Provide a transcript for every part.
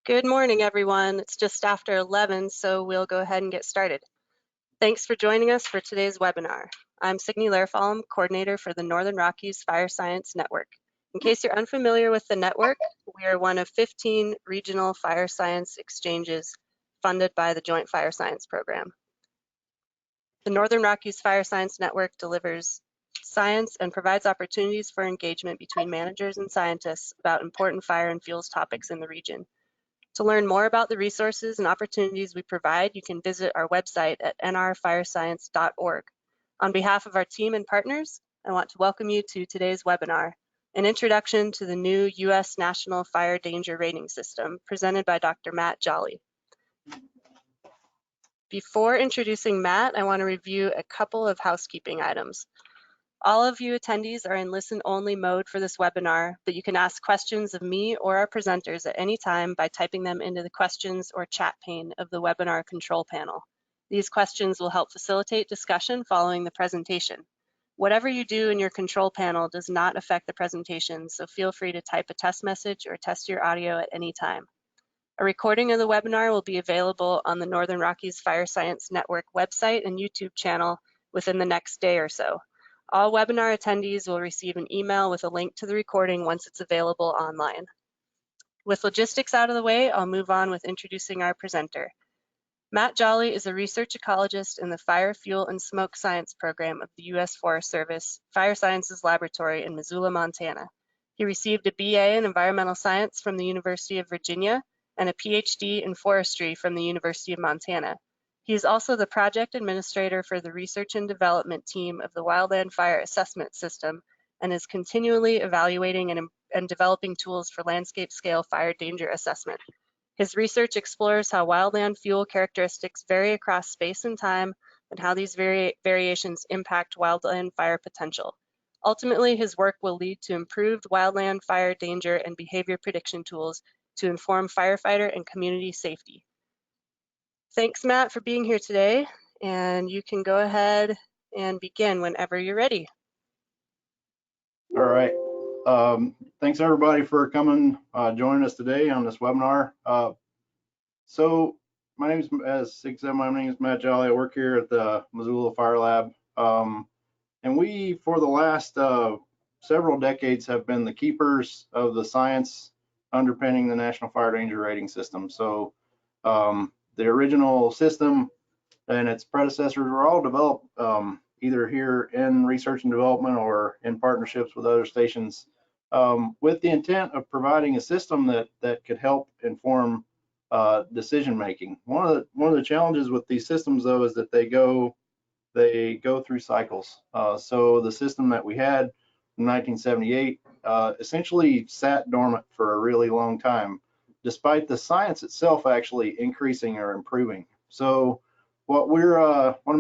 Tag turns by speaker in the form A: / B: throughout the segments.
A: Good morning, everyone. It's just after 11, so we'll go ahead and get started. Thanks for joining us for today's webinar. I'm Signe Lerfalm, coordinator for the Northern Rockies Fire Science Network. In case you're unfamiliar with the network, we are one of 15 regional fire science exchanges funded by the Joint Fire Science Program. The Northern Rockies Fire Science Network delivers science and provides opportunities for engagement between managers and scientists about important fire and fuels topics in the region. To learn more about the resources and opportunities we provide, you can visit our website at nrfirescience.org. On behalf of our team and partners, I want to welcome you to today's webinar, an introduction to the new U.S. National Fire Danger Rating System, presented by Dr. Matt Jolly. Before introducing Matt, I want to review a couple of housekeeping items. All of you attendees are in listen-only mode for this webinar, but you can ask questions of me or our presenters at any time by typing them into the questions or chat pane of the webinar control panel. These questions will help facilitate discussion following the presentation. Whatever you do in your control panel does not affect the presentation, so feel free to type a test message or test your audio at any time. A recording of the webinar will be available on the Northern Rockies Fire Science Network website and YouTube channel within the next day or so. All webinar attendees will receive an email with a link to the recording once it's available online. With logistics out of the way, I'll move on with introducing our presenter. Matt Jolly is a research ecologist in the Fire, Fuel, and Smoke Science program of the U.S. Forest Service Fire Sciences Laboratory in Missoula, Montana. He received a BA in Environmental Science from the University of Virginia and a PhD in Forestry from the University of Montana. He is also the project administrator for the research and development team of the Wildland Fire Assessment System and is continually evaluating and developing tools for landscape scale fire danger assessment. His research explores how wildland fuel characteristics vary across space and time and how these variations impact wildland fire potential. Ultimately, his work will lead to improved wildland fire danger and behavior prediction tools to inform firefighter and community safety. Thanks, Matt, for being here today, and you can go ahead and begin whenever you're ready.
B: All right. Thanks everybody for coming, joining us today on this webinar. So my name is, as Sig said, my name is Matt Jolly. I work here at the Missoula Fire Lab, and we, for the last several decades, have been the keepers of the science underpinning the National Fire Danger Rating System. So the original system and its predecessors were all developed either here in research and development or in partnerships with other stations with the intent of providing a system that could help inform decision making. One of the challenges with these systems, though, is that they go through cycles. So the system that we had in 1978 essentially sat dormant for a really long time, despite the science itself actually increasing or improving. So what I'm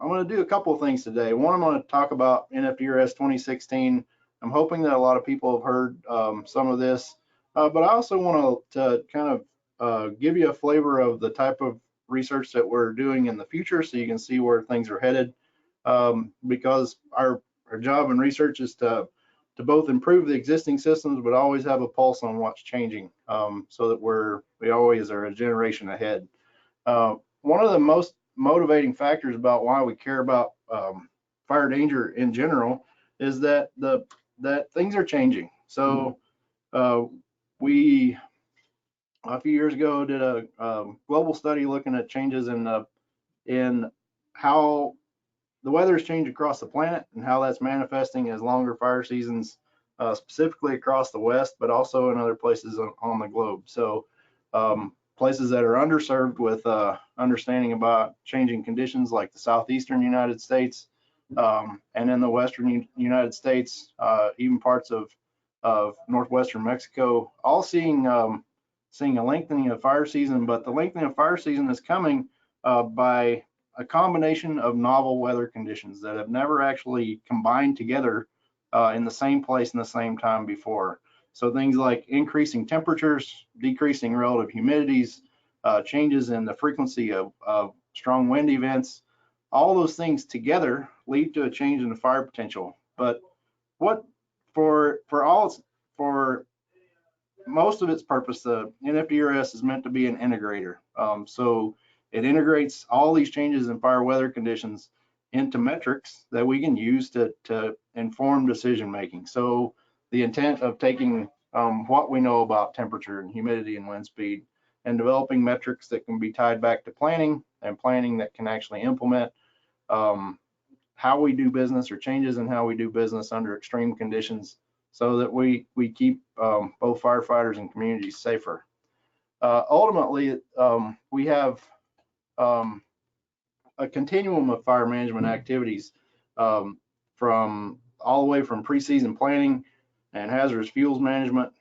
B: going to do a couple of things today. One, I'm going to talk about NFDRS 2016. I'm hoping that a lot of people have heard some of this, but I also want to kind of give you a flavor of the type of research that we're doing in the future, so you can see where things are headed. Because our job in research is to both improve the existing systems, but always have a pulse on what's changing, so that we always are a generation ahead. One of the most motivating factors about why we care about fire danger in general is that things are changing. So we a few years ago did a global study looking at changes in how the weather has changed across the planet and how that's manifesting as longer fire seasons, specifically across the West, but also in other places on the globe. So places that are underserved with understanding about changing conditions, like the southeastern United States, and in the western United States, even parts of northwestern Mexico, all seeing a lengthening of fire season. But the lengthening of fire season is coming by a combination of novel weather conditions that have never actually combined together in the same place in the same time before. So things like increasing temperatures, decreasing relative humidities, changes in the frequency of strong wind events, all those things together lead to a change in the fire potential. But what for most of its purpose, the NFDRS is meant to be an integrator. So it integrates all these changes in fire weather conditions into metrics that we can use to inform decision making. So the intent of taking what we know about temperature and humidity and wind speed and developing metrics that can be tied back to planning, and planning that can actually implement how we do business or changes in how we do business under extreme conditions, so that we keep both firefighters and communities safer. Ultimately, we have a continuum of fire management activities, from all the way from pre-season planning and hazardous fuels management.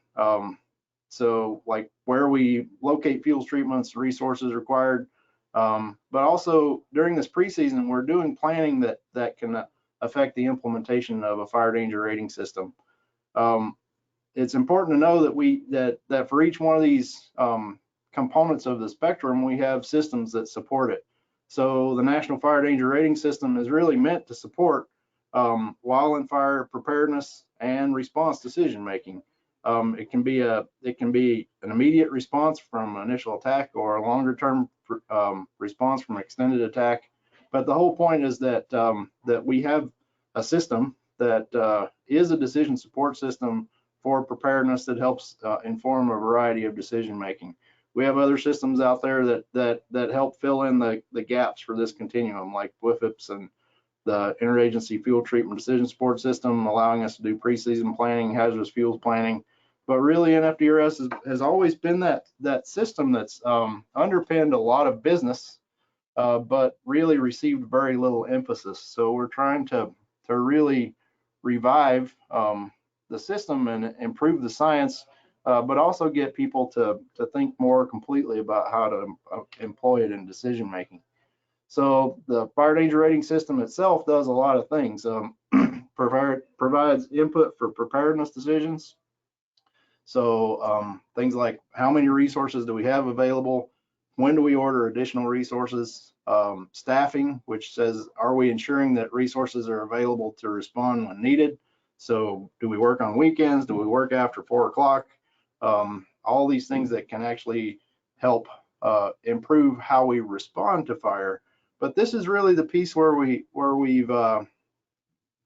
B: So like where we locate fuels treatments, resources required, but also during this preseason, we're doing planning that can affect the implementation of a fire danger rating system. It's important to know that for each one of these components of the spectrum, we have systems that support it. So the National Fire Danger Rating System is really meant to support wildland fire preparedness and response decision making. It can be an immediate response from initial attack, or a longer term response from extended attack. But the whole point is that that we have a system that is a decision support system for preparedness that helps inform a variety of decision making. We have other systems out there that help fill in the gaps for this continuum, like WFIPS and the Interagency Fuel Treatment Decision Support System, allowing us to do pre-season planning, hazardous fuels planning. But really, NFDRS has always been that system that's underpinned a lot of business, but really received very little emphasis. So we're trying to really revive the system and improve the science, but also get people to think more completely about how to employ it in decision making. So the fire danger rating system itself does a lot of things. Provides input for preparedness decisions. So things like how many resources do we have available? When do we order additional resources? Staffing, which says, are we ensuring that resources are available to respond when needed? So do we work on weekends? Do we work after 4 o'clock? All these things that can actually help improve how we respond to fire. But this is really the piece where we've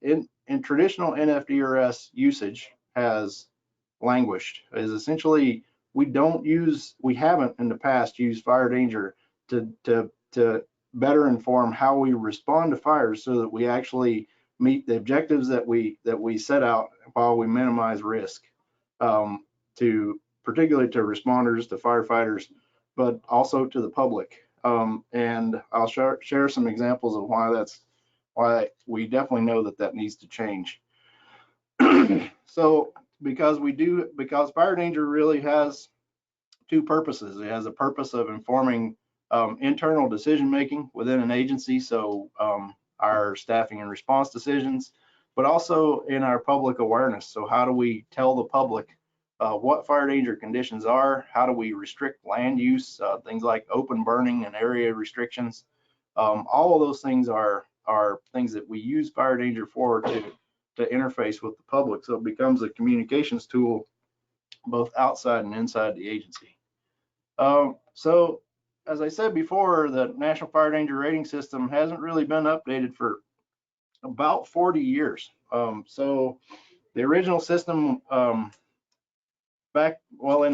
B: in traditional NFDRS usage has languished, is essentially we haven't in the past used fire danger to better inform how we respond to fires, so that we actually meet the objectives that we set out, while we minimize risk, particularly to responders, to firefighters, but also to the public. And I'll share some examples of why we definitely know that needs to change. So because fire danger really has two purposes. It has a purpose of informing internal decision making within an agency, so our staffing and response decisions, but also in our public awareness. So how do we tell the public what fire danger conditions are? How do we restrict land use? Things like open burning and area restrictions. All of those things are things that we use fire danger for, to interface with the public. So it becomes a communications tool both outside and inside the agency. So as I said before, the National Fire Danger Rating System hasn't really been updated for about 40 years. So the original system, in the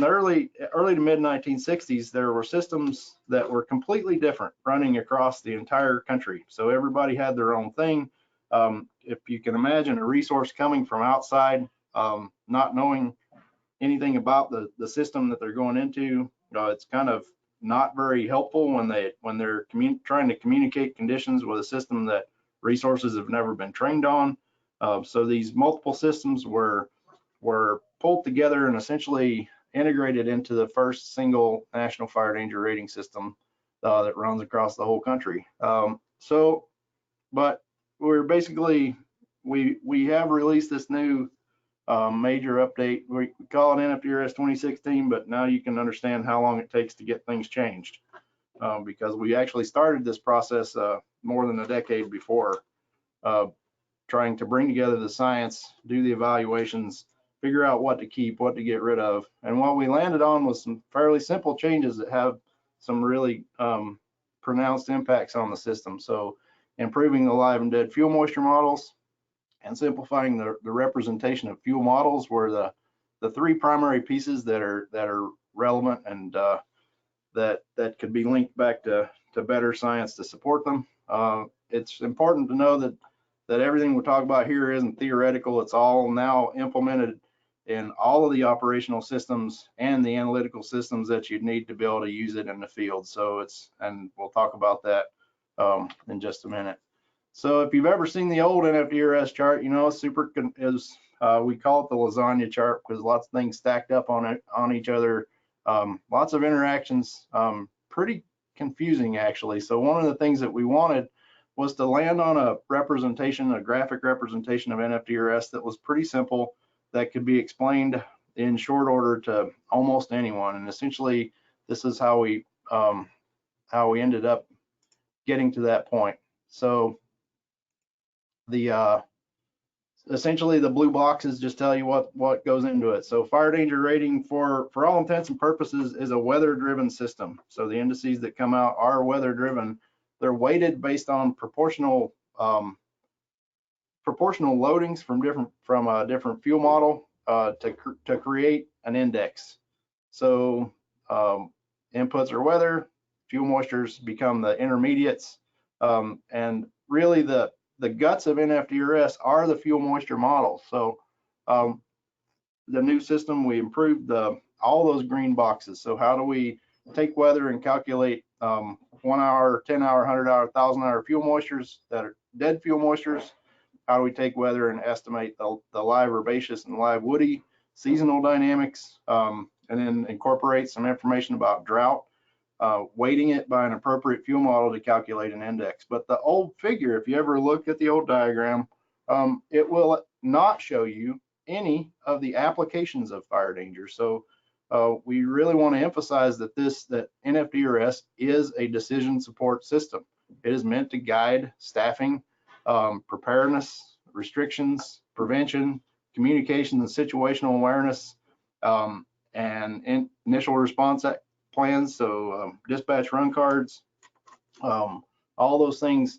B: early to mid 1960s, there were systems that were completely different running across the entire country. So everybody had their own thing. If you can imagine a resource coming from outside, not knowing anything about the system that they're going into, it's kind of not very helpful when they're trying to communicate conditions with a system that resources have never been trained on. So these multiple systems were pulled together and essentially integrated into the first single National Fire Danger Rating System that runs across the whole country. But we're basically, we have released this new major update. We call it NFDRS 2016, but now you can understand how long it takes to get things changed, because we actually started this process more than a decade before, trying to bring together the science, do the evaluations, figure out what to keep, what to get rid of. And what we landed on was some fairly simple changes that have some really pronounced impacts on the system. So improving the live and dead fuel moisture models and simplifying the representation of fuel models were the three primary pieces that are relevant and that could be linked back to better science to support them. It's important to know that everything we talk about here isn't theoretical. It's all now implemented in all of the operational systems and the analytical systems that you'd need to be able to use it in the field. So and we'll talk about that in just a minute. So if you've ever seen the old NFDRS chart, you know, we call it the lasagna chart because lots of things stacked up on each other. Lots of interactions, pretty confusing actually. So one of the things that we wanted was to land on a graphic representation of NFDRS that was pretty simple, that could be explained in short order to almost anyone. And essentially, this is how we ended up getting to that point. So essentially the blue boxes just tell you what goes into it. So fire danger rating for all intents and purposes is a weather driven system. So the indices that come out are weather driven. They're weighted based on proportional loadings from a different fuel model to create an index. So inputs are weather, fuel moistures become the intermediates, and really the guts of NFDRS are the fuel moisture models. So the new system, we improved all those green boxes. So how do we take weather and calculate 1 hour, 10 hour, 100 hour, 1,000 hour fuel moistures that are dead fuel moistures? How do we take weather and estimate the live herbaceous and live woody seasonal dynamics, and then incorporate some information about drought, weighting it by an appropriate fuel model to calculate an index. But the old figure, if you ever look at the old diagram, it will not show you any of the applications of fire danger. So we really want to emphasize that NFDRS is a decision support system. It is meant to guide staffing, preparedness, restrictions, prevention, communication and situational awareness, and initial response plans. So dispatch run cards, all those things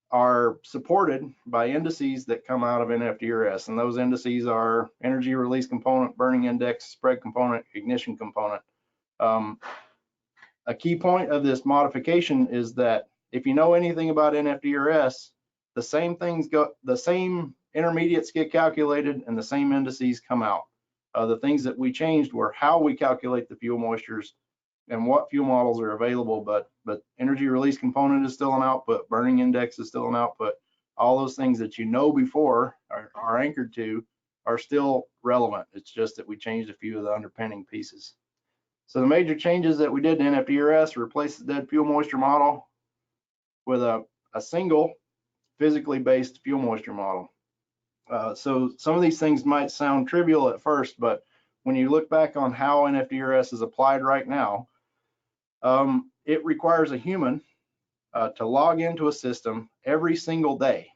B: are supported by indices that come out of NFDRS, and those indices are energy release component, burning index, spread component, ignition component. A key point of this modification is that if you know anything about NFDRS, the same intermediates get calculated and the same indices come out. The things that we changed were how we calculate the fuel moistures and what fuel models are available, but energy release component is still an output, burning index is still an output. All those things that you know before are anchored to are still relevant. It's just that we changed a few of the underpinning pieces. So the major changes that we did in NFDRS replaced the dead fuel moisture model with a single physically based fuel moisture model. So some of these things might sound trivial at first, but when you look back on how NFDRS is applied right now, it requires a human to log into a system every single day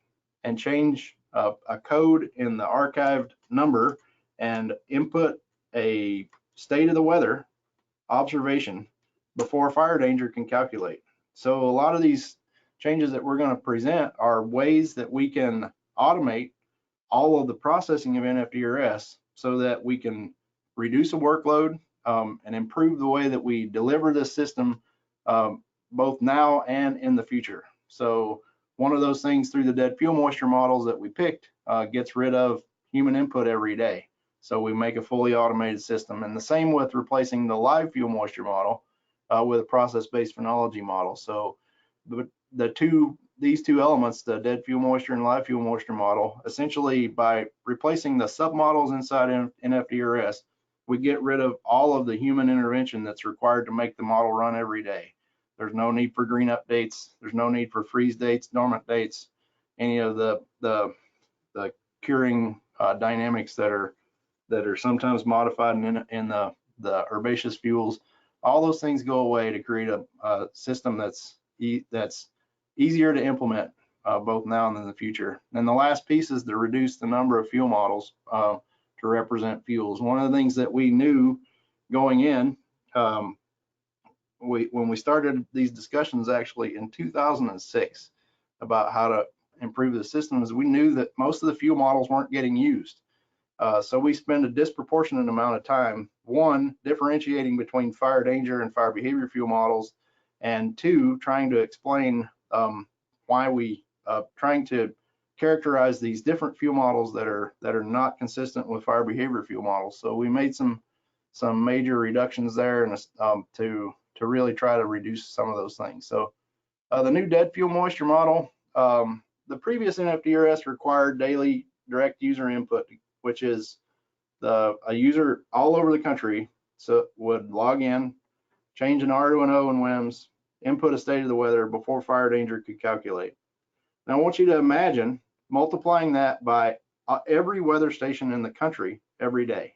B: and change a code in the archived number and input a state of the weather observation before fire danger can calculate. So a lot of these changes that we're going to present are ways that we can automate all of the processing of NFDRS so that we can reduce the workload and improve the way that we deliver this system both now and in the future. So one of those things through the dead fuel moisture models that we picked gets rid of human input every day. So we make a fully automated system. And the same with replacing the live fuel moisture model with a process-based phenology model. So these two elements, the dead fuel moisture and live fuel moisture model, essentially by replacing the submodels inside NFDRS, we get rid of all of the human intervention that's required to make the model run every day. There's no need for green updates. There's no need for freeze dates, dormant dates, any of the curing dynamics that are sometimes modified in the herbaceous fuels. All those things go away to create a system that's easier to implement both now and in the future. And the last piece is to reduce the number of fuel models to to represent fuels. One of the things that we knew going in, when we started these discussions actually in 2006 about how to improve the system, is we knew that most of the fuel models weren't getting used. So we spend a disproportionate amount of time, one, differentiating between fire danger and fire behavior fuel models, and two, trying to explain why we trying to characterize these different fuel models that are not consistent with fire behavior fuel models. So we made some major reductions there, and to really try to reduce some of those things. So the new dead fuel moisture model, the previous NFDRS required daily direct user input, which is a user all over the country would log in, change an R to an O in WEMS, input a state of the weather before fire danger could calculate. Now I want you to imagine multiplying that by every weather station in the country every day.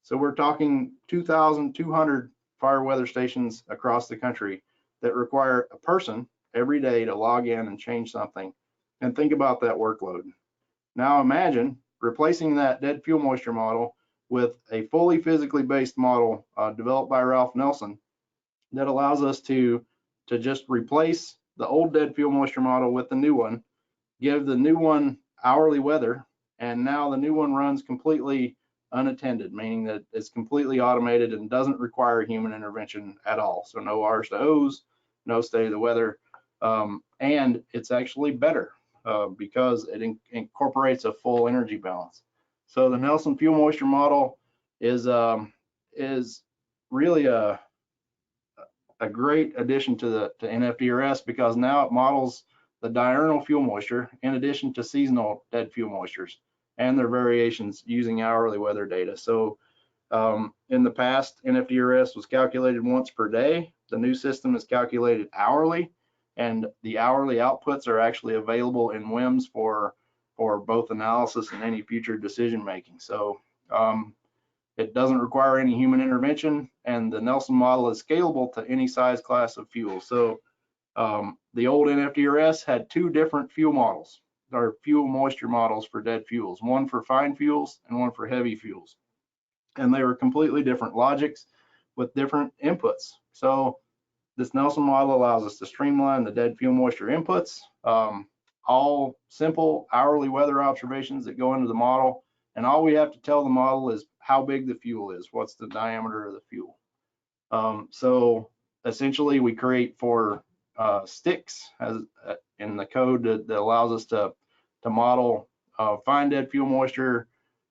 B: So we're talking 2,200 fire weather stations across the country that require a person every day to log in and change something. And think about that workload. Now imagine replacing that dead fuel moisture model with a fully physically based model developed by Ralph Nelson that allows us to just replace the old dead fuel moisture model with the new one, give the new one hourly weather, and now the new one runs completely unattended, meaning that it's completely automated and doesn't require human intervention at all. So no R's to O's, no state of the weather, and it's actually better because it incorporates a full energy balance. So the Nelson fuel moisture model is really a great addition to NFDRS, because now it models the diurnal fuel moisture in addition to seasonal dead fuel moistures and their variations using hourly weather data. So in the past, NFDRS was calculated once per day. The new system is calculated hourly, and the hourly outputs are actually available in WEMS for both analysis and any future decision making. So it doesn't require any human intervention, and the Nelson model is scalable to any size class of fuel. So the old NFDRS had two different fuel models, or fuel moisture models for dead fuels, one for fine fuels and one for heavy fuels. And they were completely different logics with different inputs. So this Nelson model allows us to streamline the dead fuel moisture inputs, all simple hourly weather observations that go into the model. And all we have to tell the model is how big the fuel is, what's the diameter of the fuel. So essentially we create for sticks as in the code that allows us to model fine dead fuel moisture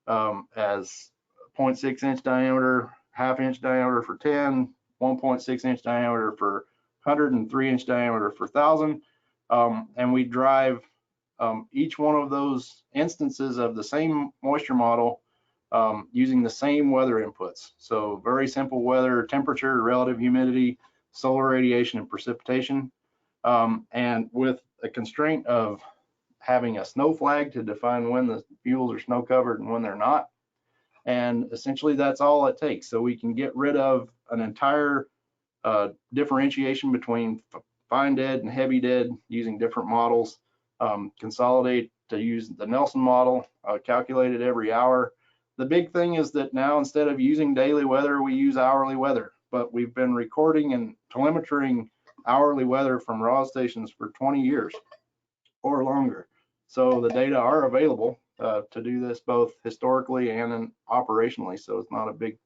B: as 0.6 inch diameter, half inch diameter for 10, 1.6 inch diameter for 100, and 3 inch diameter for 1,000. And we drive each one of those instances of the same moisture model using the same weather inputs. So very simple weather: temperature, relative humidity, solar radiation, and precipitation. And with a constraint of having a snow flag to define when the fuels are snow covered and when they're not. And essentially that's all it takes. So we can get rid of an entire differentiation between fine dead and heavy dead using different models, consolidate to use the Nelson model, calculate it every hour. The big thing is that now instead of using daily weather, we use hourly weather, but we've been recording and telemetering hourly weather from RAW stations for 20 years or longer. So the data are available to do this both historically and operationally, so it's not a big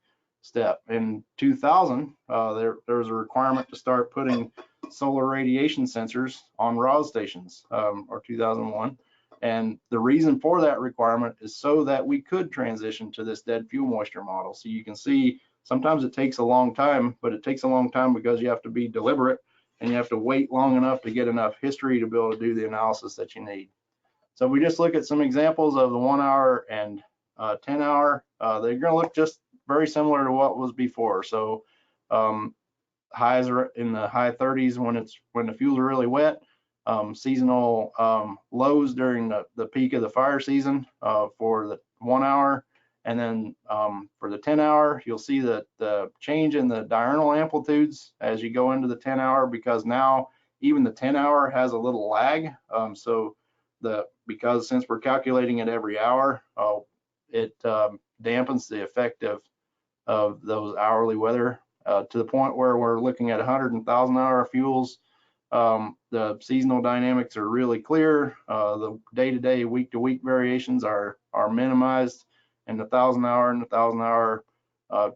B: step. In 2000, there was a requirement to start putting solar radiation sensors on RAW stations, or 2001. And the reason for that requirement is so that we could transition to this dead fuel moisture model. So you can see sometimes it takes a long time, but it takes a long time because you have to be deliberate and you have to wait long enough to get enough history to be able to do the analysis that you need. So we just look at some examples of the 1 hour and 10 hour. They're going to look just very similar to what was before. So highs are in the high 30s when the fuels are really wet. Seasonal lows during the peak of the fire season for the 1 hour. And then for the 10 hour, you'll see that the change in the diurnal amplitudes as you go into the 10 hour, because now even the 10 hour has a little lag. Because since we're calculating it every hour, dampens the effect of those hourly weather to the point where we're looking at 100,000-hour fuels. The seasonal dynamics are really clear. The day-to-day, week-to-week variations are minimized, and the 1,000-hour and the 1,000-hour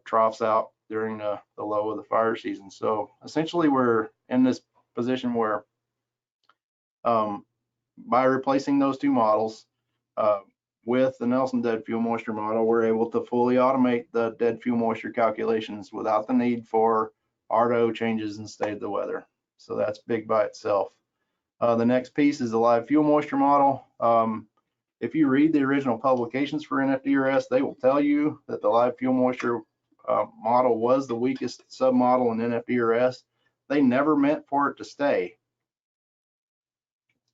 B: troughs out during the low of the fire season. So essentially, we're in this position where by replacing those two models with the Nelson dead fuel moisture model, we're able to fully automate the dead fuel moisture calculations without the need for R-to-O changes in state of the weather. So that's big by itself. The next piece is the live fuel moisture model. If you read the original publications for NFDRS, they will tell you that the live fuel moisture model was the weakest submodel in NFDRS. They never meant for it to stay.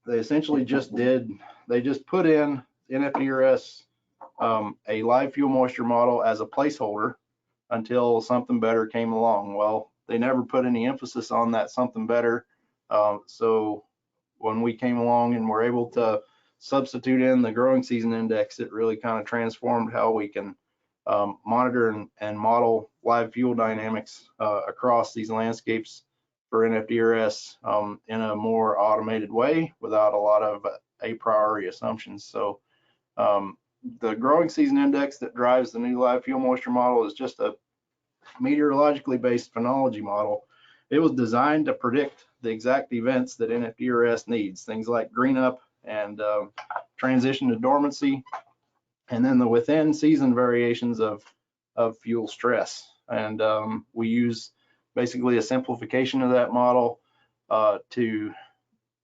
B: They essentially just put in NFDRS a live fuel moisture model as a placeholder until something better came along. Well, they never put any emphasis on that something better. So when we came along and were able to substitute in the growing season index, it really kind of transformed how we can monitor and model live fuel dynamics across these landscapes for NFDRS in a more automated way without a lot of a priori assumptions. So the growing season index that drives the new live fuel moisture model is just a meteorologically based phenology model. It was designed to predict the exact events that NFDRS needs, things like green up and transition to dormancy, and then the within season variations of fuel stress. And we use basically a simplification of that model to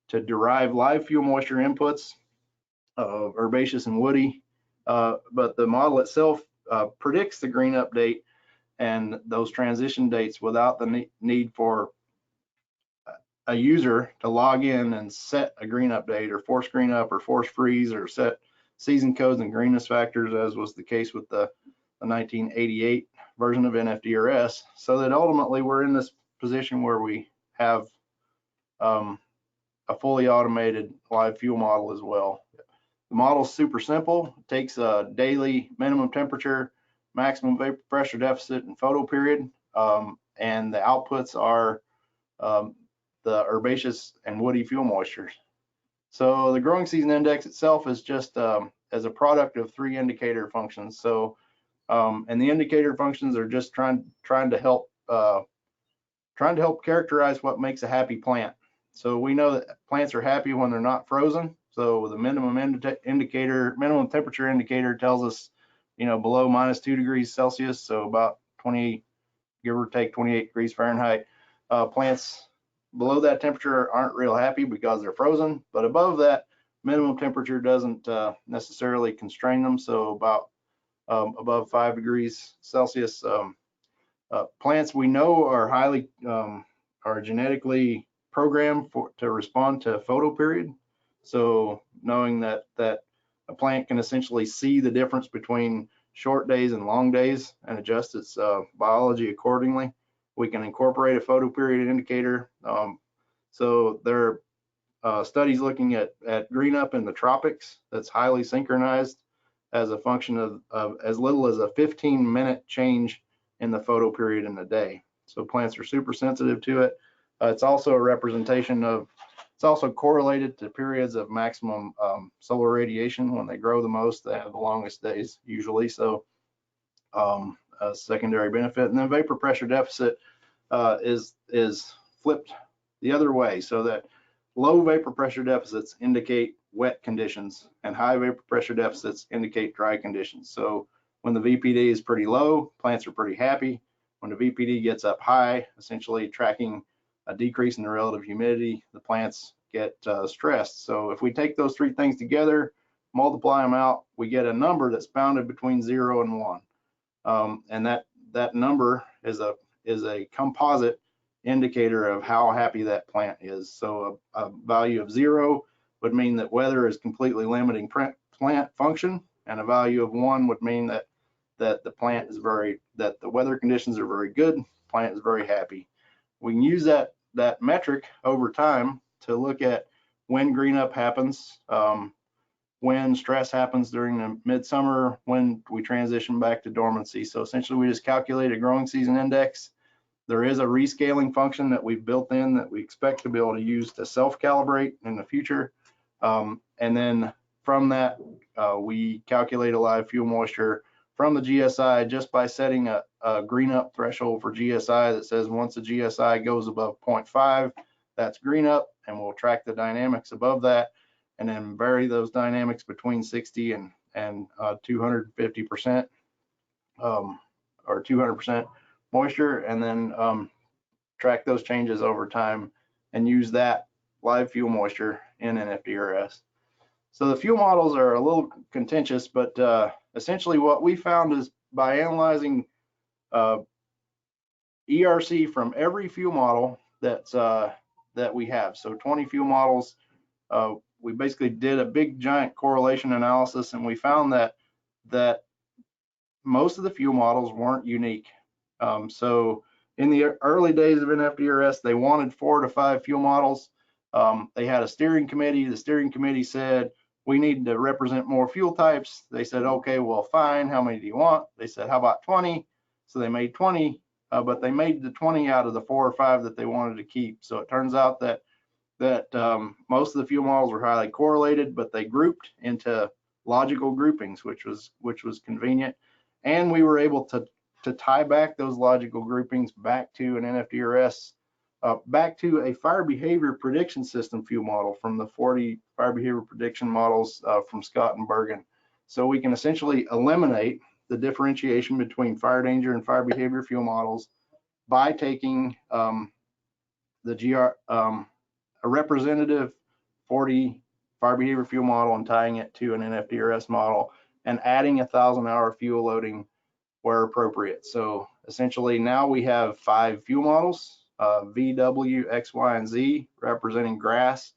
B: derive live fuel moisture inputs of herbaceous and woody, but the model itself predicts the green up date and those transition dates without the need for a user to log in and set a green up date or force green up or force freeze or set season codes and greenness factors, as was the case with the 1988 version of NFDRS, so that ultimately we're in this position where we have a fully automated live fuel model as well. The model is super simple. It takes a daily minimum temperature, maximum vapor pressure deficit, and photo period, and the outputs are the herbaceous and woody fuel moistures. So the growing season index itself is just as a product of three indicator functions. So and the indicator functions are just trying to help characterize what makes a happy plant. So we know that plants are happy when they're not frozen. So the minimum temperature indicator tells us, below -2 degrees Celsius, so about 20, give or take 28 degrees Fahrenheit. Plants below that temperature aren't real happy because they're frozen, but above that minimum temperature doesn't necessarily constrain them. So about above 5 degrees Celsius, plants we know are genetically programmed to respond to photo period. So knowing that a plant can essentially see the difference between short days and long days and adjust its biology accordingly, we can incorporate a photo period indicator. So there are studies looking at green up in the tropics that's highly synchronized as a function of as little as a 15-minute change in the photo period in a day. So plants are super sensitive to it. It's also a representation of, it's also correlated to periods of maximum solar radiation. When they grow the most, they have the longest days usually. So a secondary benefit. And then vapor pressure deficit is flipped the other way, so that low vapor pressure deficits indicate wet conditions and high vapor pressure deficits indicate dry conditions. So when the VPD is pretty low, plants are pretty happy. When the VPD gets up high, essentially tracking a decrease in the relative humidity, the plants get stressed. So if we take those three things together, multiply them out, we get a number that's bounded between 0 and 1. And that number is a composite indicator of how happy that plant is. So a value of 0 would mean that weather is completely limiting plant function, and a value of 1 would mean that the weather conditions are very good, plant is very happy. We can use that metric over time to look at when green up happens, when stress happens during the midsummer, when we transition back to dormancy. So essentially we just calculate a growing season index. There is a rescaling function that we've built in that we expect to be able to use to self-calibrate in the future. And then from that, we calculate a live fuel moisture from the GSI just by setting a green up threshold for GSI that says once the GSI goes above 0.5, that's green up, and we'll track the dynamics above that, and then vary those dynamics between 60 and 250% or 200% moisture, and then track those changes over time and use that live fuel moisture in NFDRS. So the fuel models are a little contentious, but essentially what we found is by analyzing ERC from every fuel model that we have, so 20 fuel models, we basically did a big giant correlation analysis, and we found that most of the fuel models weren't unique. So in the early days of NFDRS, they wanted 4 to 5 fuel models. They had a steering committee. The steering committee said, we need to represent more fuel types. They said, okay, well, fine. How many do you want? They said, how about 20? So they made 20, but they made the 20 out of the 4 or 5 that they wanted to keep. So it turns out that most of the fuel models were highly correlated, but they grouped into logical groupings, which was convenient. And we were able to tie back those logical groupings back to an NFDRS, back to a fire behavior prediction system fuel model from the 40 fire behavior prediction models from Scott and Bergen. So we can essentially eliminate the differentiation between fire danger and fire behavior fuel models by taking a representative 40 fire behavior fuel model and tying it to an NFDRS model and adding 1,000-hour fuel loading where appropriate. So essentially now we have 5 fuel models, V, W, X, Y, and Z, representing grass,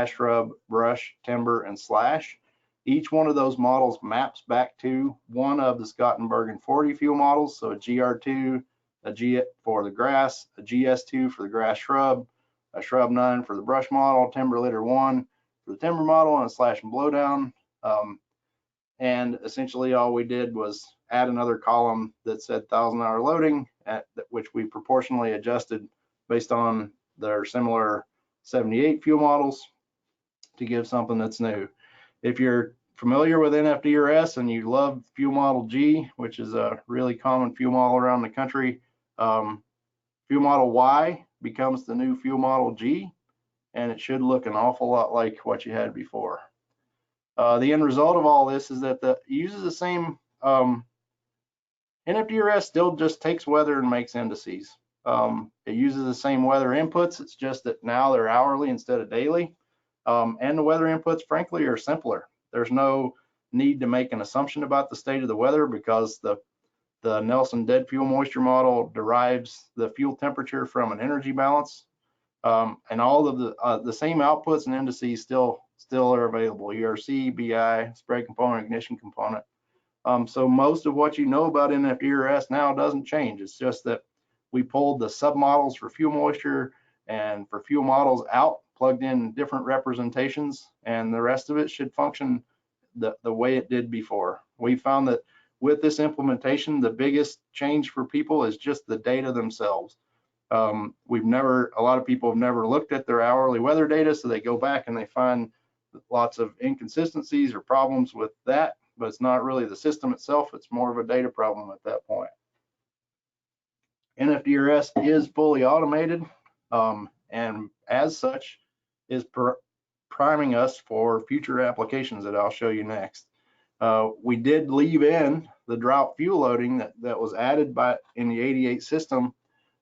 B: shrub, brush, timber, and slash. Each one of those models maps back to one of the Scott and Bergen 40 fuel models, so a GR2, a G for the grass, a GS2 for the grass shrub, a shrub 9 for the brush model, timber litter 1 for the timber model, and a slash and blowdown. And essentially all we did was add another column that said 1,000-hour loading, which we proportionally adjusted based on their similar 78 fuel models to give something that's new. If you're familiar with NFDRS and you love fuel model G, which is a really common fuel model around the country, fuel model Y becomes the new fuel model G, and it should look an awful lot like what you had before. The end result of all this is that it uses the same, NFDRS still just takes weather and makes indices. It uses the same weather inputs, it's just that now they're hourly instead of daily. And the weather inputs, frankly, are simpler. There's no need to make an assumption about the state of the weather because the Nelson dead fuel moisture model derives the fuel temperature from an energy balance. And all of the same outputs and indices still are available: ERC, BI, spread component, ignition component. So most of what you know about NFDRS now doesn't change. It's just that we pulled the submodels for fuel moisture and for fuel models out, plugged in different representations, and the rest of it should function the way it did before. We found that with this implementation, the biggest change for people is just the data themselves. A lot of people have never looked at their hourly weather data, so they go back and they find lots of inconsistencies or problems with that, but it's not really the system itself, it's more of a data problem at that point. NFDRS is fully automated, and as such is priming us for future applications that I'll show you next. We did leave in the drought fuel loading that was added in the 88 system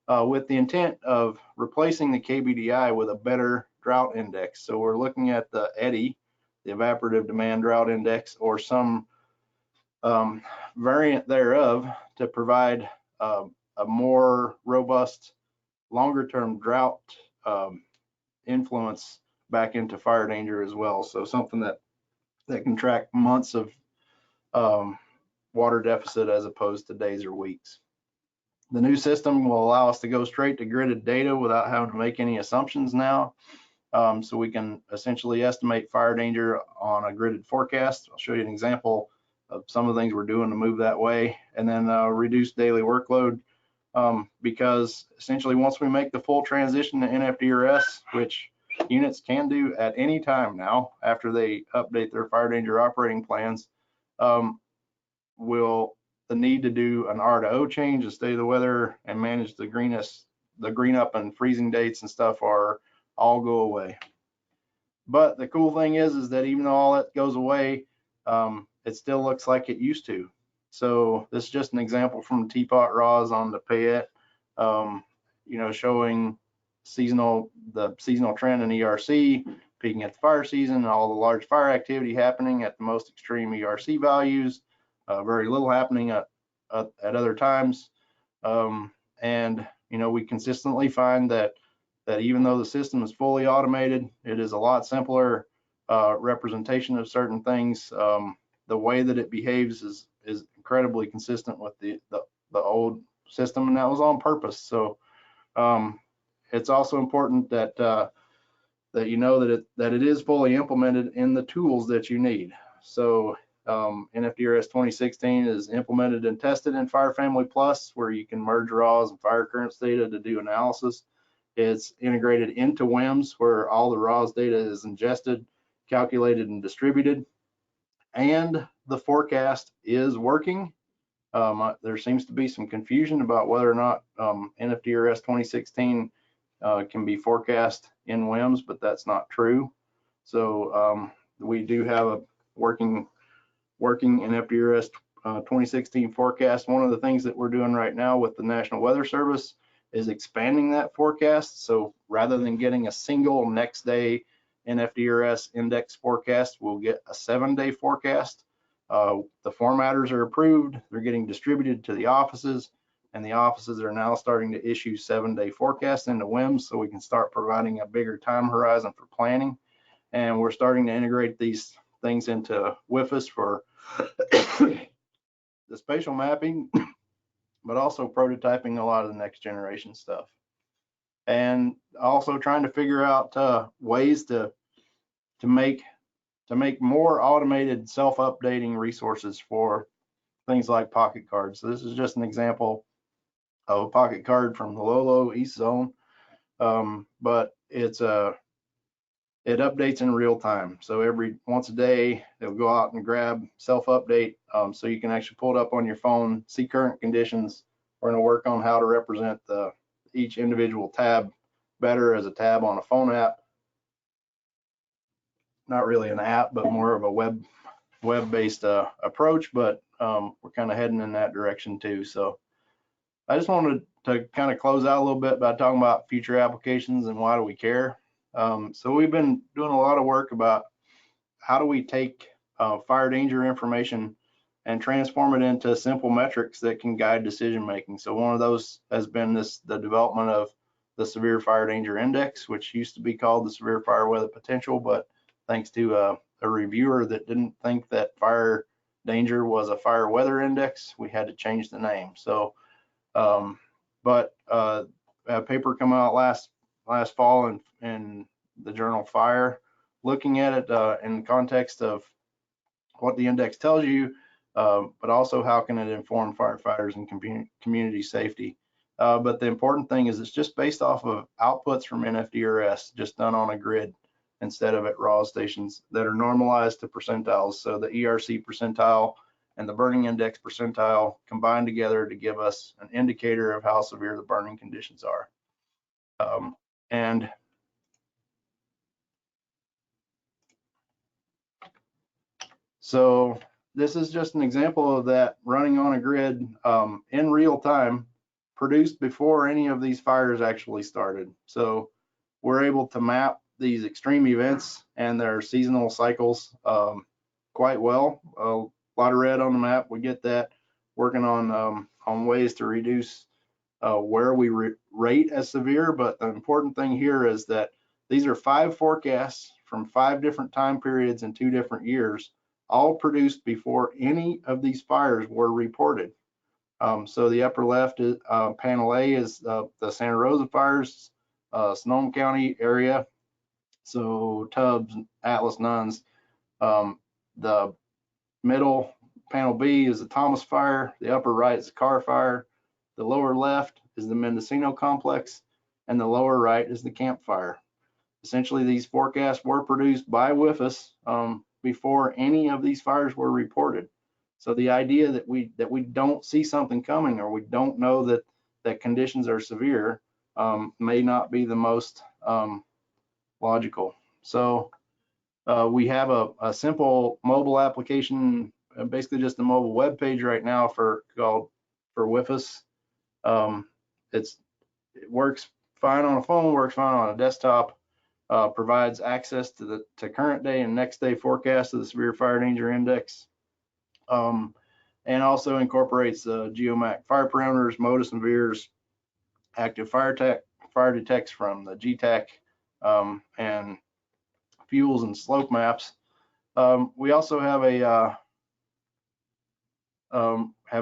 B: with the intent of replacing the KBDI with a better drought index. So we're looking at the EDI, the evaporative demand drought index, or some variant thereof to provide a more robust, longer-term drought influence back into fire danger as well. So something that can track months of water deficit as opposed to days or weeks. The new system will allow us to go straight to gridded data without having to make any assumptions now. So we can essentially estimate fire danger on a gridded forecast. I'll show you an example of some of the things we're doing to move that way, and then reduce daily workload, because essentially once we make the full transition to NFDRS, which units can do at any time now after they update their fire danger operating plans, will the need to do an R to O change, the state of the weather, and manage the green up and freezing dates and stuff are all go away. But the cool thing is that even though all that goes away, it still looks like it used to. So this is just an example from Teapot Raws on the Payette, showing the seasonal trend in ERC, peaking at the fire season, all the large fire activity happening at the most extreme ERC values, very little happening at other times. And we consistently find that even though the system is fully automated, it is a lot simpler representation of certain things. The way that it behaves is incredibly consistent with the old system, and that was on purpose. So it's also important that that it is fully implemented in the tools that you need. So NFDRS 2016 is implemented and tested in Fire Family Plus, where you can merge raws and fire currents data to do analysis. It's integrated into WIMS, where all the raws data is ingested, calculated, and distributed. And the forecast is working. There seems to be some confusion about whether or not NFDRS 2016 can be forecast in WIMS, but that's not true. So we do have a working NFDRS 2016 forecast. One of the things that we're doing right now with the National Weather Service is expanding that forecast. So rather than getting a single next day NFDRS index forecast, we'll get a 7-day forecast. The formatters are approved, they're getting distributed to the offices, and the offices are now starting to issue 7-day forecasts into WIMS, so we can start providing a bigger time horizon for planning. And we're starting to integrate these things into WIFIS for the spatial mapping, but also prototyping a lot of the next generation stuff. And also trying to figure out ways to make more automated self-updating resources for things like pocket cards. So this is just an example of a pocket card from the Lolo East Zone, but it updates in real time. So once a day, they'll go out and grab self-update, so you can actually pull it up on your phone, see current conditions. We're going to work on how to represent each individual tab better as a tab on a phone app. Not really an app, but more of a web-based approach, but we're kind of heading in that direction too. So I just wanted to kind of close out a little bit by talking about future applications and why do we care. So we've been doing a lot of work about how do we take fire danger information and transform it into simple metrics that can guide decision making. So one of those has been the development of the Severe Fire Danger Index, which used to be called the Severe Fire Weather Potential, but thanks to a reviewer that didn't think that fire danger was a fire weather index, we had to change the name. So but a paper come out last fall in the journal Fire, looking at it in the context of what the index tells you, but also how can it inform firefighters and community safety. But the important thing is it's just based off of outputs from NFDRS, just done on a grid instead of at raw stations that are normalized to percentiles. So the ERC percentile and the burning index percentile combined together to give us an indicator of how severe the burning conditions are. And so this is just an example of that running on a grid in real time, produced before any of these fires actually started. So we're able to map these extreme events and their seasonal cycles quite well. A lot of red on the map, we get that. Working on ways to reduce where we rate as severe, but the important thing here is that these are 5 forecasts from 5 different time periods in 2 different years, all produced before any of these fires were reported. So the upper left is panel A is the Santa Rosa fires, Sonoma County area, So tubs, Atlas nuns. The middle panel B is the Thomas fire. The upper right is the Carr fire. The lower left is the Mendocino complex, and the lower right is the Camp fire. Essentially, these forecasts were produced by WIFIS before any of these fires were reported. So the idea that we don't see something coming, or we don't know that conditions are severe, may not be the most logical. So we have a simple mobile application, basically just a mobile web page right now for WIFIS. It works fine on a phone, works fine on a desktop. Provides access to current day and next day forecast of the severe fire danger index, and also incorporates geomac fire parameters, modus and veers, active fire detects from the GTAC, and fuels and slope maps. We also have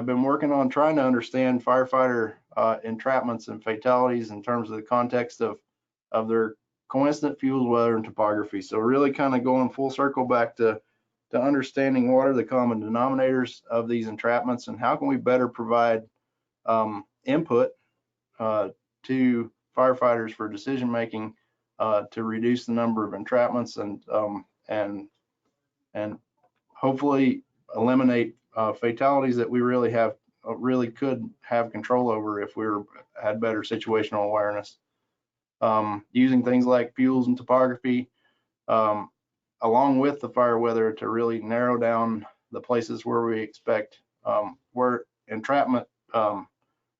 B: been working on trying to understand firefighter entrapments and fatalities in terms of the context of their coincident fuels, weather, and topography. So really kind of going full circle back to understanding what are the common denominators of these entrapments, and how can we better provide input to firefighters for decision making to reduce the number of entrapments and hopefully eliminate fatalities that we really could have control over if we had better situational awareness. Using things like fuels and topography, along with the fire weather, to really narrow down the places where we expect where entrapment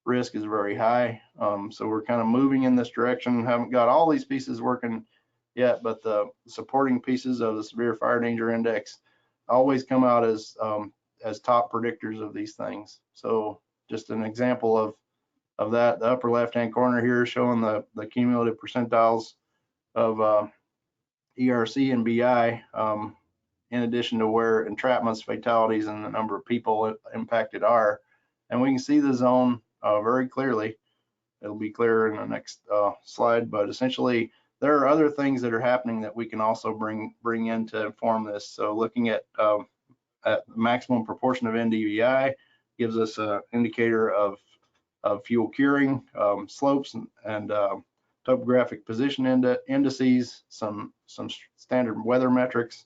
B: risk is very high. So we're kind of moving in this direction. Haven't got all these pieces working yet, but the supporting pieces of the severe fire danger index always come out as top predictors of these things. So just an example of that, the upper left-hand corner here showing the cumulative percentiles of ERC and BI, in addition to where entrapments, fatalities, and the number of people impacted are. And we can see the zone very clearly. It'll be clearer in the next slide, but essentially there are other things that are happening that we can also bring in to inform this. So looking at maximum proportion of NDVI gives us an indicator of fuel curing, slopes, and topographic position indices, some standard weather metrics.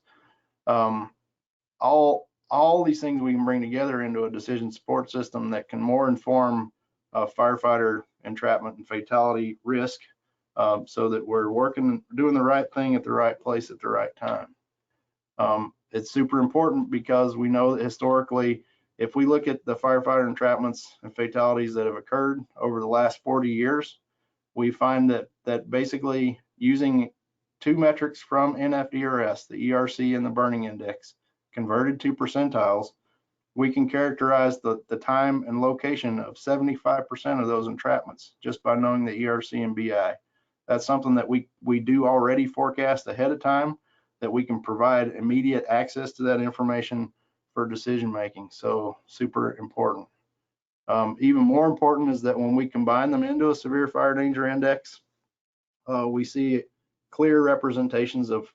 B: All these things we can bring together into a decision support system that can more inform firefighter entrapment and fatality risk, so that we're doing the right thing at the right place at the right time. It's super important because we know that historically, if we look at the firefighter entrapments and fatalities that have occurred over the last 40 years, we find that basically using two metrics from NFDRS, the ERC and the burning index, converted to percentiles, we can characterize the time and location of 75% of those entrapments just by knowing the ERC and BI. That's something that we do already forecast ahead of time, that we can provide immediate access to that information for decision making. So super important. Even more important is that when we combine them into a severe fire danger index, we see clear representations of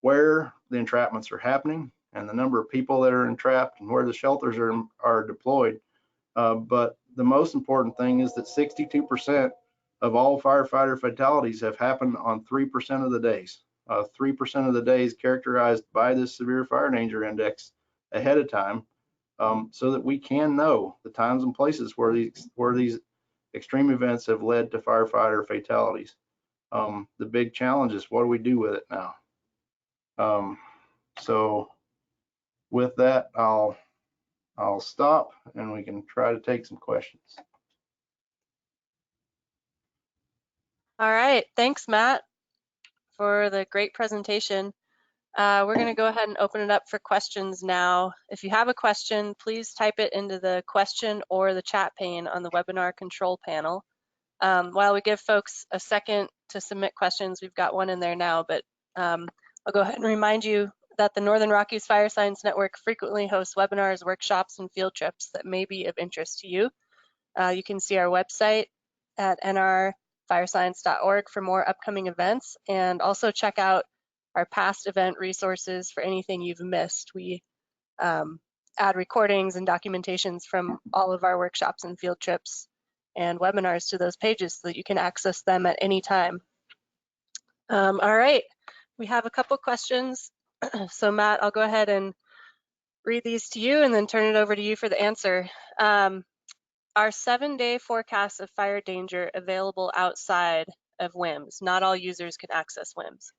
B: where the entrapments are happening and the number of people that are entrapped and where the shelters are deployed. But the most important thing is that 62% of all firefighter fatalities have happened on 3% of the days. 3% of the days characterized by this severe fire danger index ahead of time, so that we can know the times and places where these extreme events have led to firefighter fatalities. The big challenge is, what do we do with it now? So with that, I'll stop and we can try to take some questions.
A: All right, thanks, Matt, for the great presentation. We're going to go ahead and open it up for questions now. If you have a question, please type it into the question or the chat pane on the webinar control panel. While we give folks a second to submit questions, we've got one in there now, but I'll go ahead and remind you that the Northern Rockies Fire Science Network frequently hosts webinars, workshops, and field trips that may be of interest to you. You can see our website at nr firescience.org for more upcoming events, and also check out our past event resources for anything you've missed. We add recordings and documentations from all of our workshops and field trips and webinars to those pages so that you can access them at any time. All right, we have a couple questions. So Matt, I'll go ahead and read these to you and then turn it over to you for the answer. Are 7-day forecasts of fire danger available outside of WIMS? Not all users can access WIMS.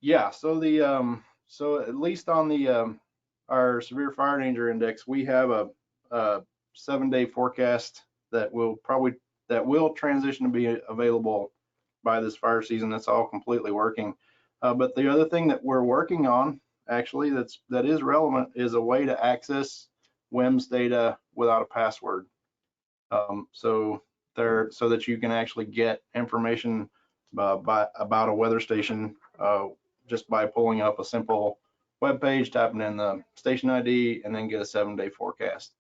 B: Yeah, so at least on the our severe fire danger index, we have a 7-day forecast that will transition to be available by this fire season. That's all completely working. But the other thing that we're working on, actually, that is relevant, is a way to access WIMS data without a password. So that you can actually get information about a weather station just by pulling up a simple web page, typing in the station ID, and then get a 7-day forecast.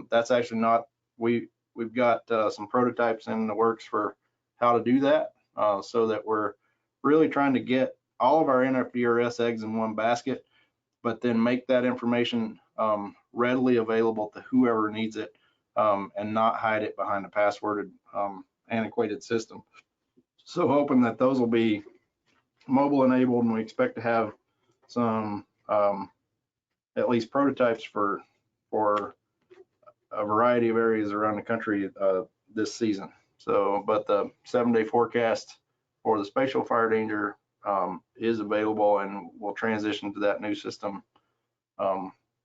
B: That's actually not, we've got some prototypes in the works for how to do that, so that we're really trying to get all of our NFDRS eggs in one basket, but then make that information readily available to whoever needs it, and not hide it behind a passworded antiquated system. So hoping that those will be mobile enabled, and we expect to have some at least prototypes for a variety of areas around the country this season. So, but the 7-day forecast for the spatial fire danger is available, and we'll transition to that new system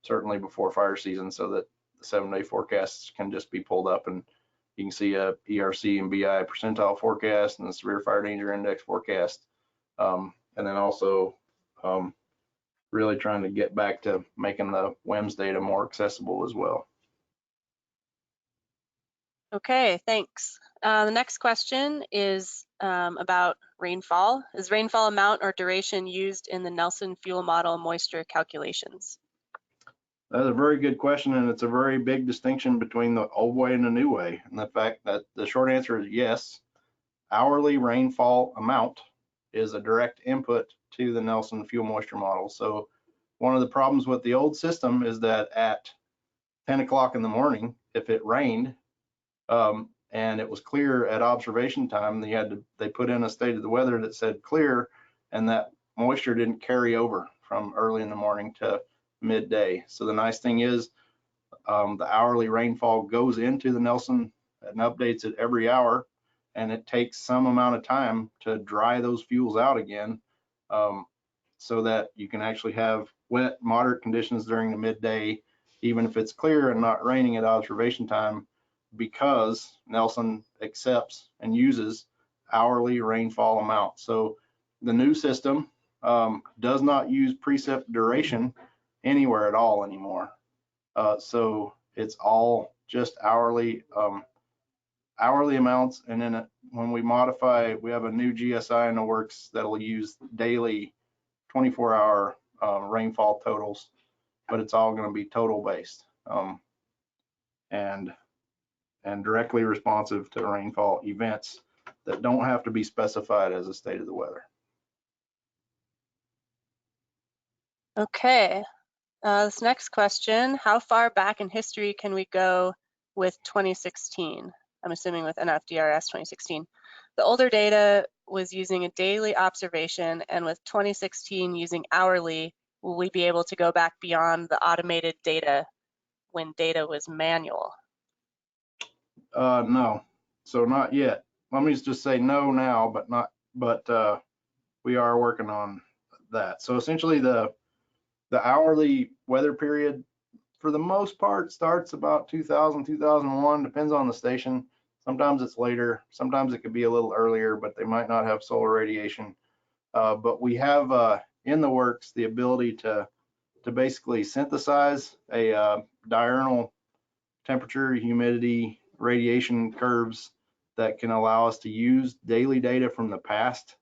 B: certainly before fire season, so that the 7-day forecasts can just be pulled up and you can see a ERC and BI percentile forecast and the severe fire danger index forecast. And then also really trying to get back to making the WIMS data more accessible as well.
A: Okay, thanks. The next question is about rainfall. Is rainfall amount or duration used in the Nelson fuel model moisture calculations?
B: That's a very good question, and it's a very big distinction between the old way and the new way. And the fact that the short answer is yes, hourly rainfall amount is a direct input to the Nelson fuel moisture model. So one of the problems with the old system is that at 10 o'clock in the morning, if it rained and it was clear at observation time, they put in a state of the weather that said clear, and that moisture didn't carry over from early in the morning to midday. So the nice thing is the hourly rainfall goes into the Nelson and updates it every hour, and it takes some amount of time to dry those fuels out again, so that you can actually have wet, moderate conditions during the midday, even if it's clear and not raining at observation time, because Nelson accepts and uses hourly rainfall amount. So the new system does not use precip duration anywhere at all anymore. So it's all just hourly amounts. And then when we modify, we have a new GSI in the works that'll use daily 24-hour rainfall totals, but it's all going to be total based and directly responsive to rainfall events that don't have to be specified as a state of the weather.
A: Okay, this next question, how far back in history can we go with 2016? I'm assuming with NFDRS 2016. The older data was using a daily observation, and with 2016 using hourly, will we be able to go back beyond the automated data when data was manual?
B: No, so not yet. Let me just say no now, but we are working on that. So essentially the hourly weather period, for the most part, starts about 2000, 2001, depends on the station. Sometimes it's later, sometimes it could be a little earlier, but they might not have solar radiation. But we have in the works the ability to basically synthesize a diurnal temperature, humidity, radiation curves that can allow us to use daily data from the past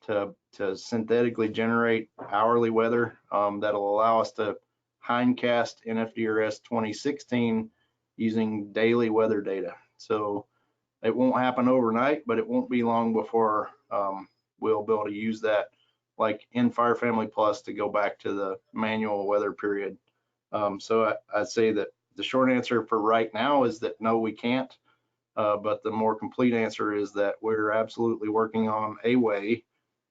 B: to synthetically generate hourly weather that'll allow us to hindcast NFDRS 2016 using daily weather data. So it won't happen overnight, but it won't be long before we'll be able to use that, like in Fire Family Plus, to go back to the manual weather period. So I'd say that the short answer for right now is that no, we can't. But the more complete answer is that we're absolutely working on a way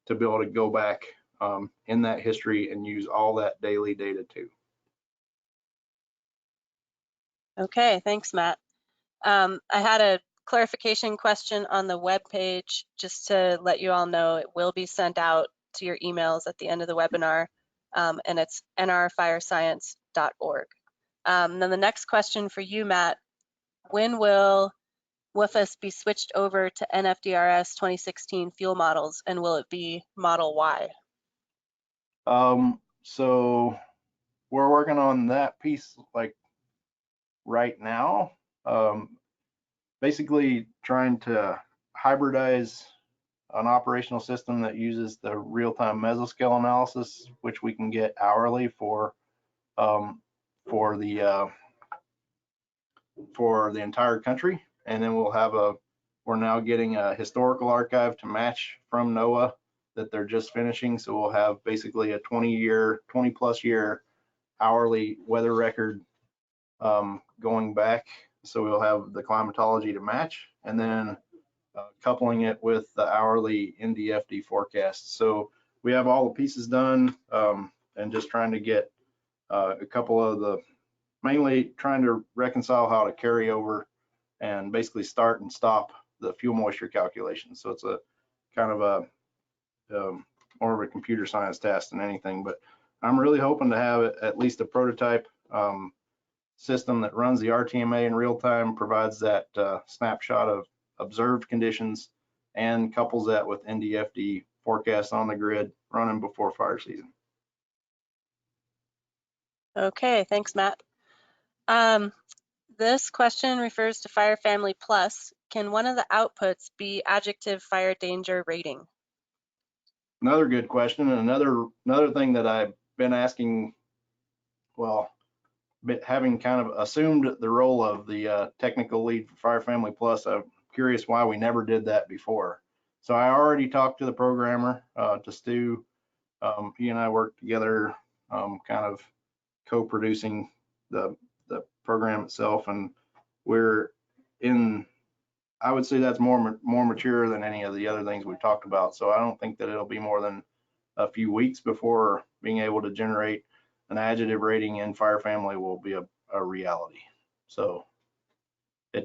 B: to be able to go back in that history and use all that daily data too.
A: Okay, thanks, Matt. I had a clarification question on the web page, just to let you all know it will be sent out to your emails at the end of the webinar, and it's nrfirescience.org. Then the next question for you, Matt, when will WFIS be switched over to NFDRS 2016 fuel models, and will it be Model Y?
B: So we're working on that piece like right now. Basically trying to hybridize an operational system that uses the real-time mesoscale analysis, which we can get hourly for the entire country. And then we're now getting a historical archive to match from NOAA that they're just finishing. So we'll have basically a 20 plus year hourly weather record going back. So we'll have the climatology to match, and then coupling it with the hourly NDFD forecast. So we have all the pieces done, and just trying to get a couple of mainly trying to reconcile how to carry over and basically start and stop the fuel moisture calculation. So it's a kind of a more of a computer science task than anything, but I'm really hoping to have at least a prototype system that runs the RTMA in real time, provides that snapshot of observed conditions, and couples that with NDFD forecasts on the grid running before fire season.
A: Okay, thanks, Matt. This question refers to Fire Family Plus. Can one of the outputs be adjective fire danger rating?
B: Another good question, and another thing that I've been asking, well, having kind of assumed the role of the technical lead for Fire Family Plus, I'm curious why we never did that before. So I already talked to the programmer, to Stu. He and I worked together, kind of co-producing the program itself, and we're in, I would say that's more mature than any of the other things we've talked about. So I don't think that it'll be more than a few weeks before being able to generate an adjective rating in Fire Family will be a reality. So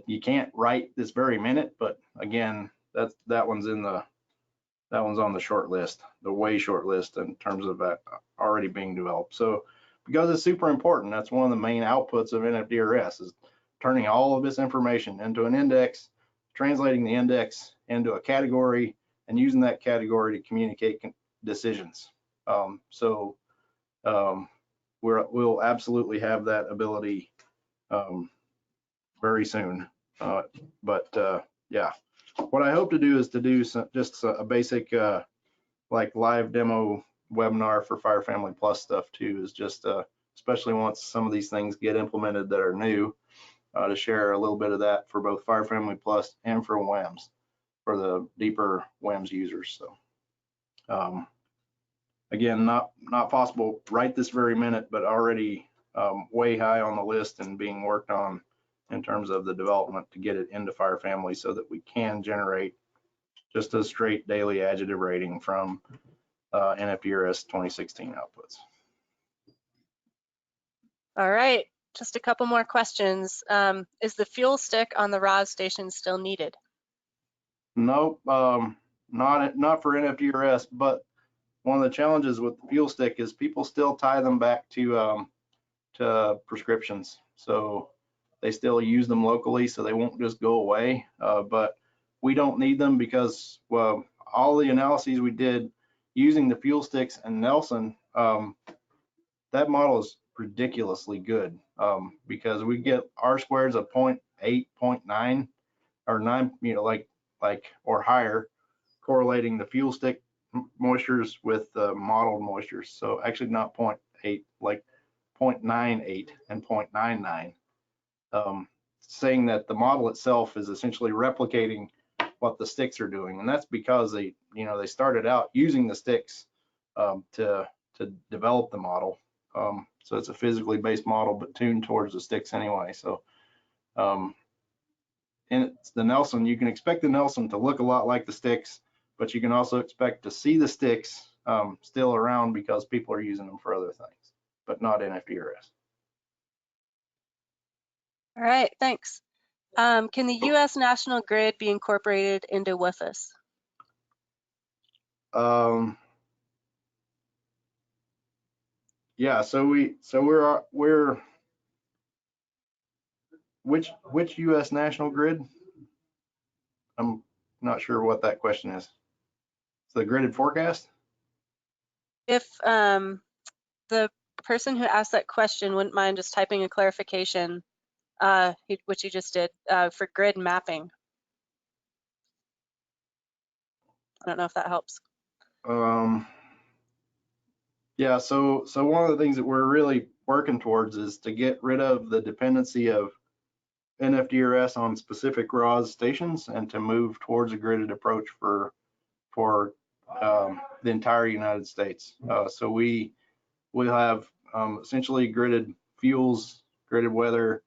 B: you can't write this very minute, but again, that one's on the short list, the way short list in terms of that already being developed. So because it's super important, that's one of the main outputs of NFDRS, is turning all of this information into an index, translating the index into a category, and using that category to communicate decisions. We'll absolutely have that ability very soon. Yeah, what I hope to do is to do just a basic like live demo webinar for Fire Family Plus stuff too, is just especially once some of these things get implemented that are new, to share a little bit of that for both Fire Family Plus and for WAMs, for the deeper WAMs users. So again, not possible right this very minute, but already way high on the list and being worked on in terms of the development to get it into Fire Family so that we can generate just a straight daily adjective rating from NFDRS 2016 outputs.
A: All right, just a couple more questions. Is the fuel stick on the RAS station still needed?
B: Nope, not for NFDRS, but one of the challenges with the fuel stick is people still tie them back to prescriptions. So they still use them locally, so they won't just go away. But we don't need them because, well, all the analyses we did using the fuel sticks and Nelson, that model is ridiculously good, because we get R squares of 0.8, 0.9, or 9, like or higher, correlating the fuel stick moistures with the modeled moistures. So actually not 0.8, like 0.98 and 0.99. saying that the model itself is essentially replicating what the sticks are doing, and that's because they started out using the sticks to develop the model. So it's a physically based model, but tuned towards the sticks anyway. So and it's the Nelson, you can expect the Nelson to look a lot like the sticks, but you can also expect to see the sticks still around because people are using them for other things, but not NFDRS.
A: All right, thanks. Can the U.S. national grid be incorporated into WFIS?
B: Yeah, so we're which U.S. national grid? I'm not sure what that question is. It's the gridded forecast?
A: If the person who asked that question wouldn't mind just typing a clarification, which you just did, for grid mapping. I don't know if that helps.
B: Yeah, so one of the things that we're really working towards is to get rid of the dependency of NFDRS on specific RAWS stations and to move towards a gridded approach for the entire United States. So we'll have essentially gridded fuels, gridded weather,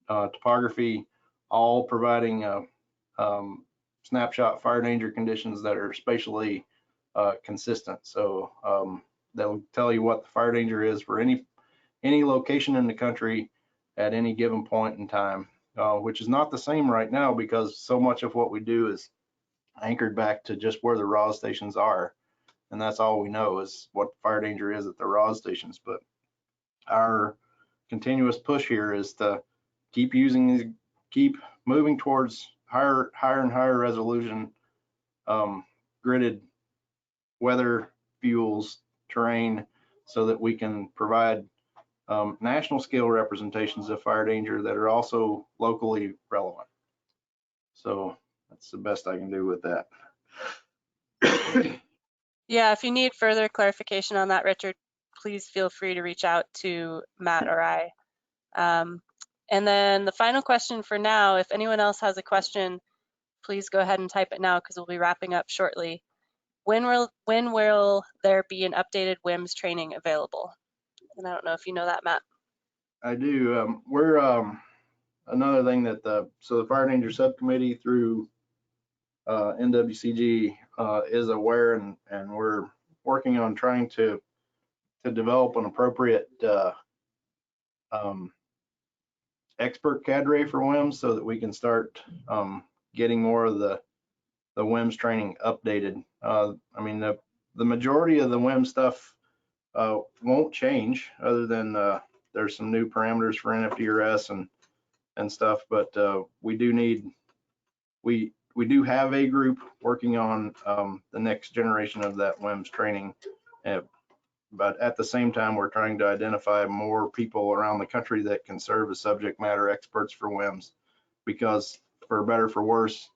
B: topography, all providing snapshot fire danger conditions that are spatially consistent. So they'll tell you what the fire danger is for any location in the country at any given point in time, which is not the same right now because so much of what we do is anchored back to just where the RAWS stations are. And that's all we know is what the fire danger is at the RAWS stations. But our continuous push here is to keep moving towards higher and higher resolution gridded weather, fuels, terrain, so that we can provide national scale representations of fire danger that are also locally relevant. So that's the best I can do with that.
A: Yeah, if you need further clarification on that, Richard, please feel free to reach out to Matt or I. And then the final question for now, if anyone else has a question, please go ahead and type it now because we'll be wrapping up shortly. When will there be an updated WIMS training available? And I don't know if you know that, Matt.
B: I do. We're another thing that the fire danger subcommittee through NWCG is aware, and we're working on trying to develop an appropriate expert cadre for WIMS so that we can start getting more of the WIMS training updated. I mean, the majority of the WIMS stuff won't change, other than there's some new parameters for NFDRS and stuff, but we do have a group working on the next generation of that WIMS training. But at the same time, we're trying to identify more people around the country that can serve as subject matter experts for WIMS, because for better or for worse,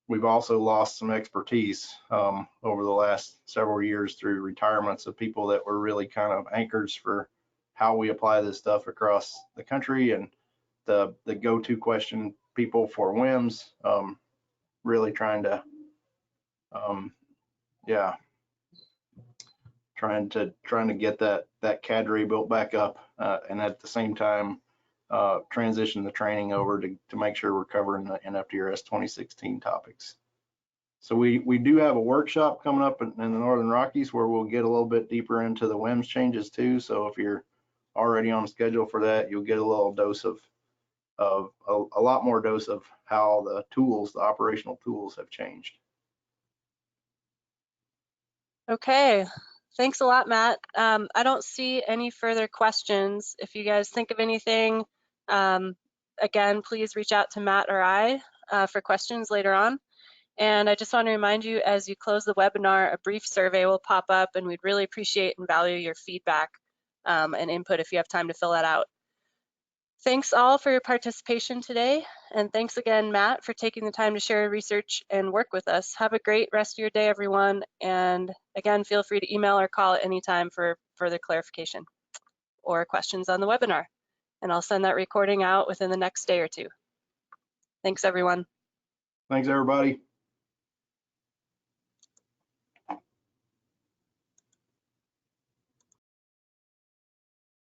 B: we've also lost some expertise over the last several years through retirements of people that were really kind of anchors for how we apply this stuff across the country, and the go-to question people for WIMS, really trying to trying to get that cadre built back up, and at the same time transition the training over to make sure we're covering the NFDRS 2016 topics. So we do have a workshop coming up in the Northern Rockies where we'll get a little bit deeper into the WIMS changes too. So if you're already on schedule for that, you'll get a little dose of a lot more dose of how the operational tools have changed.
A: Okay, thanks a lot, Matt. I don't see any further questions. If you guys think of anything, again, please reach out to Matt or I for questions later on. And I just want to remind you, as you close the webinar, a brief survey will pop up, and we'd really appreciate and value your feedback and input if you have time to fill that out. Thanks all for your participation today, and thanks again, Matt, for taking the time to share research and work with us. Have a great rest of your day, everyone, and again, feel free to email or call at any time for further clarification or questions on the webinar, and I'll send that recording out within the next day or two. Thanks, everyone.
B: Thanks, everybody.